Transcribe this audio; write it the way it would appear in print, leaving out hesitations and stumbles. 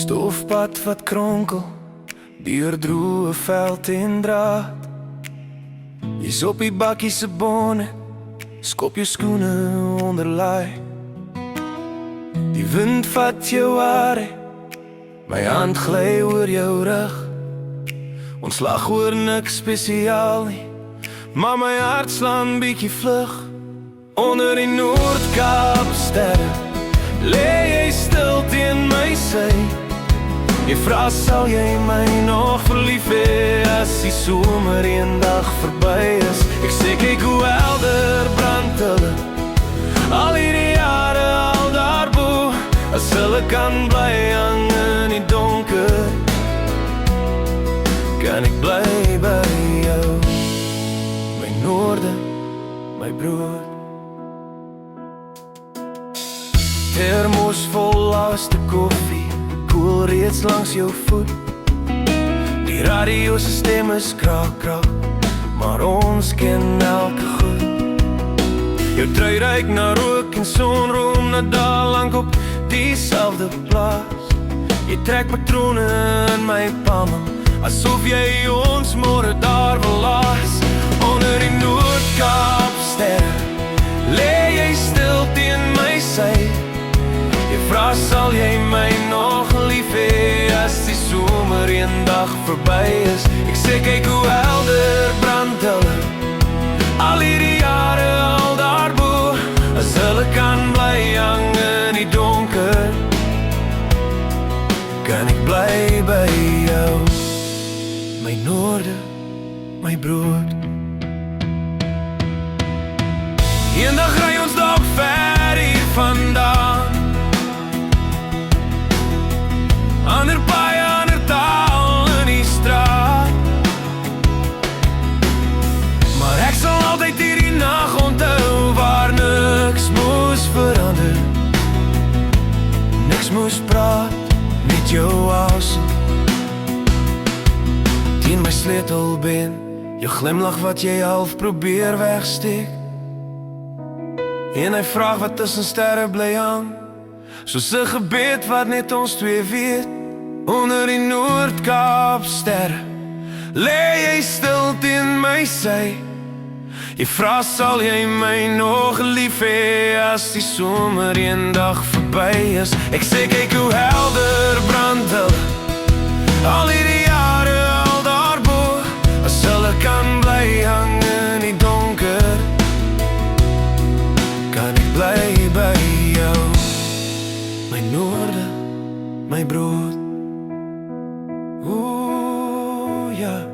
Stofpad wat kronkel deur droë veld en draad. Jy's op die bakkie se bonnet, skop jou skoene onderlaai. Die wind vat jou hare, my hand gly oor jou rug. Ons lag oor niks spesiaal nie, maar my hart slaan bietjie vlug. Onder die Noord-Kaap sterre lê jy stil teen my sy. Jy vra sal jy my nog verlief hê as die somer eendag verby is. Ek sê kyk hoe helder brand hulle al hierdie jare al daarbo. As hulle kan bly hang in die donker, kan ek bly by jou, my noorde, my brood. Thermos vol laaste koffie koel reeds langs jou voet. Die radio se stem is kraak, kraak, maar ons ken elke goed. Jou trui ruik na rook en sonroom, na daal lank op diezelfde plaas. Jy trek patrone in my palme, asof jy ons môre daar wil laas. Onder die Noord-Kaap sterre lê jy stil teen my sy. Jy vra sal jy my nog lief hê as die somer eendag verby is. Ek sê kyk hoe helder brand hulle al hierdie jare al daarbo. As hulle kan bly hang in die donker, kan ek bly by jou, my noorde, my brood. Eendag ry ons dalk ver hier vandaan, ander paai, ander taal in die straat. Maar ek sal altyd hierdie nag onthou waar niks moes verander, niks moes praat, net jou asem teen my sleutelbeen, jou glimlach wat jy half probeer wegsteek. En hy vraag wat tussen sterre bly hang, soos 'n gebed wat net ons twee weet. Onder die Noord-Kaap sterre lê jy stil teen my sy. Jy vra sal jy my nog lief hê as die somer eendag verby is. Ek sê kyk hoe helder brand hulle al hierdie jare al daarbo. As hulle kan bly hang in die donker, kan ek bly by jou, my noorde, my brood. Ooh, ja.